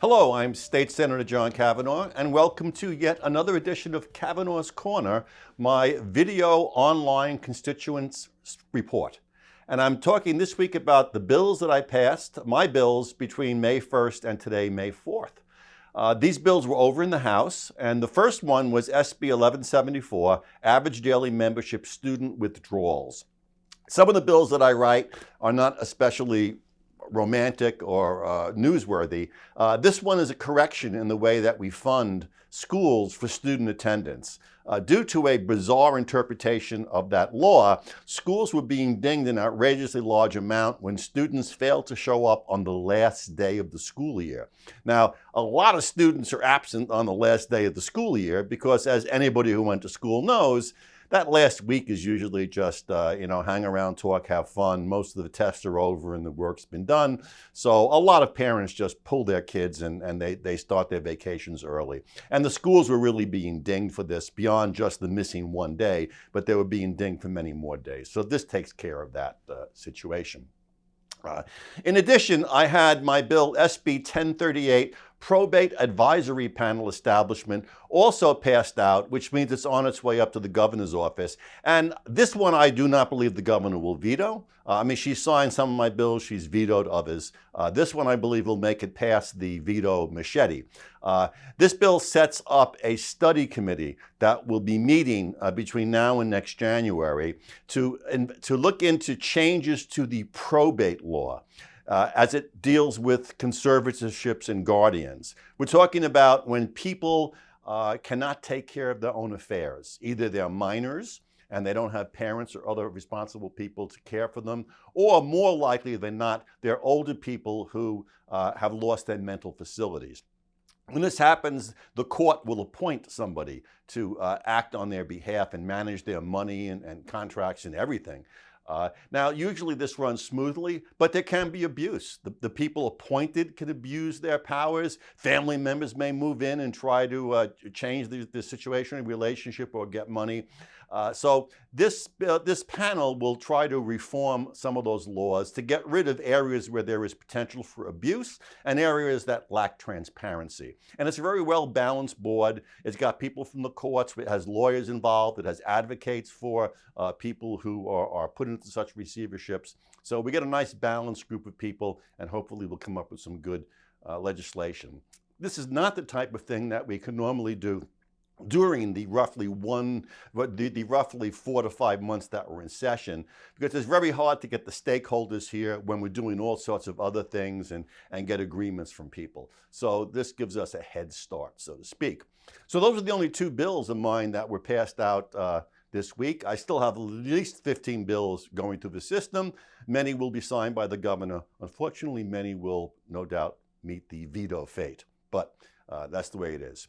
Hello, I'm State Senator John Kavanagh, and welcome to yet another edition of Kavanagh's Corner, my video online constituents report. And I'm talking this week about the bills that I passed, my bills between May 1st and today, May 4th. These bills were over in the House, and the first one was SB 1174, Average Daily Membership Student Withdrawals. Some of the bills that I write are not especially romantic or newsworthy. This one is a correction in the way that we fund schools for student attendance. Due to a bizarre interpretation of that law, schools were being dinged an outrageously large amount when students failed to show up on the last day of the school year. Now, a lot of students are absent on the last day of the school year because, as anybody who went to school knows, that last week is usually just, hang around, talk, have fun. Most of the tests are over and the work's been done. So a lot of parents just pull their kids and they start their vacations early. And the schools were really being dinged for this beyond just the missing one day, but they were being dinged for many more days. So this takes care of that situation. In addition, I had my bill SB 1038, Probate Advisory Panel Establishment, also passed out, which means it's on its way up to the governor's office. And this one I do not believe the governor will veto. She signed some of my bills, she's vetoed others. This one I believe will make it past the veto machete. This bill sets up a study committee that will be meeting between now and next January to look into changes to the probate law. As it deals with conservatorships and guardians. We're talking about when people cannot take care of their own affairs. Either they're minors and they don't have parents or other responsible people to care for them, or more likely than not, they're older people who have lost their mental facilities. When this happens, the court will appoint somebody to act on their behalf and manage their money and contracts and everything. Now, usually this runs smoothly, but there can be abuse. The people appointed can abuse their powers. Family members may move in and try to change the situation and relationship or get money. So this panel will try to reform some of those laws to get rid of areas where there is potential for abuse and areas that lack transparency. And it's a very well-balanced board. It's got people from the courts. It has lawyers involved. It has advocates for people who are put into such receiverships. So we get a nice balanced group of people, and hopefully we'll come up with some good legislation. This is not the type of thing that we can normally do during the roughly 4 to 5 months that we're in session, because it's very hard to get the stakeholders here when we're doing all sorts of other things and get agreements from people. So this gives us a head start, so to speak. So those are the only two bills of mine that were passed out this week. I still have at least 15 bills going through the system. Many will be signed by the governor. Unfortunately, many will no doubt meet the veto fate, but that's the way it is.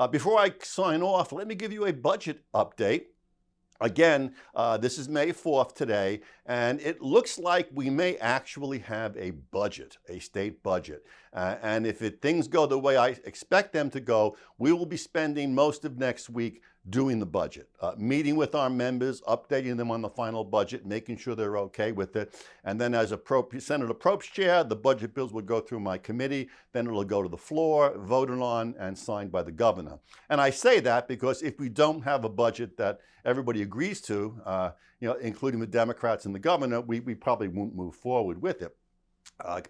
Before I sign off, let me give you a budget update. Again, this is May 4th today, and it looks like we may actually have a budget, a state budget. And if things go the way I expect them to go, we will be spending most of next week doing the budget, meeting with our members, updating them on the final budget, making sure they're okay with it. And then as Senator Probst's chair, the budget bills will go through my committee, then it'll go to the floor, voted on, and signed by the governor. And I say that because if we don't have a budget that everybody agrees to, including the Democrats and the governor, we probably won't move forward with it,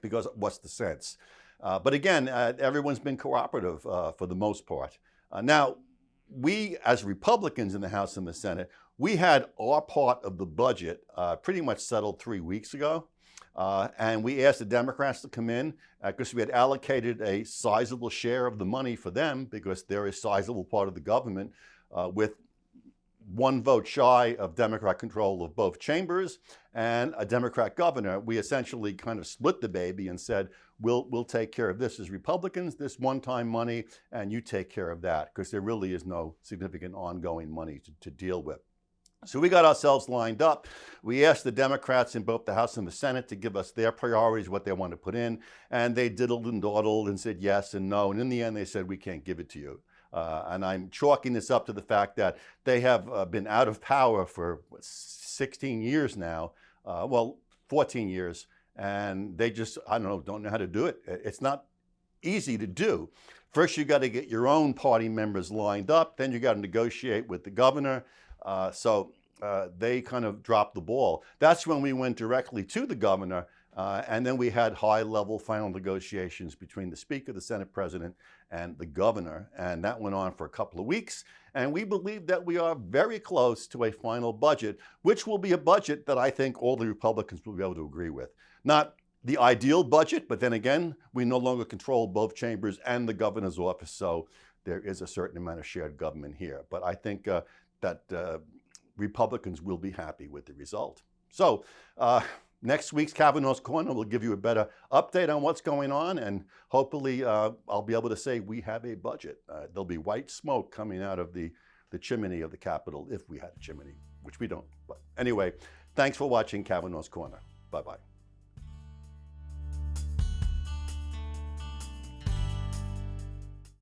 because what's the sense? But again, everyone's been cooperative for the most part. Now, we as Republicans in the House and the Senate, we had our part of the budget pretty much settled 3 weeks ago. And we asked the Democrats to come in because we had allocated a sizable share of the money for them because they're a sizable part of the government with one vote shy of Democrat control of both chambers and a Democrat governor. We essentially kind of split the baby and said, we'll take care of this as Republicans, this one-time money, and you take care of that, because there really is no significant ongoing money to deal with. So we got ourselves lined up. We asked the Democrats in both the House and the Senate to give us their priorities, what they want to put in, and they diddled and dawdled and said yes and no, and in the end they said, we can't give it to you. And I'm chalking this up to the fact that they have been out of power for 16 years now, 14 years, and they just, don't know how to do it. It's not easy to do. First, you got to get your own party members lined up. Then you got to negotiate with the governor. They kind of dropped the ball. That's when we went directly to the governor. And then we had high-level final negotiations between the Speaker, the Senate President, and the governor. And that went on for a couple of weeks. And we believe that we are very close to a final budget, which will be a budget that I think all the Republicans will be able to agree with. Not the ideal budget, but then again, we no longer control both chambers and the governor's office, so there is a certain amount of shared government here. But I think that Republicans will be happy with the result. So next week's Kavanagh's Corner will give you a better update on what's going on, and hopefully I'll be able to say we have a budget. There'll be white smoke coming out of the chimney of the Capitol, if we had a chimney, which we don't. But anyway, thanks for watching Kavanaugh's Corner. Bye-bye.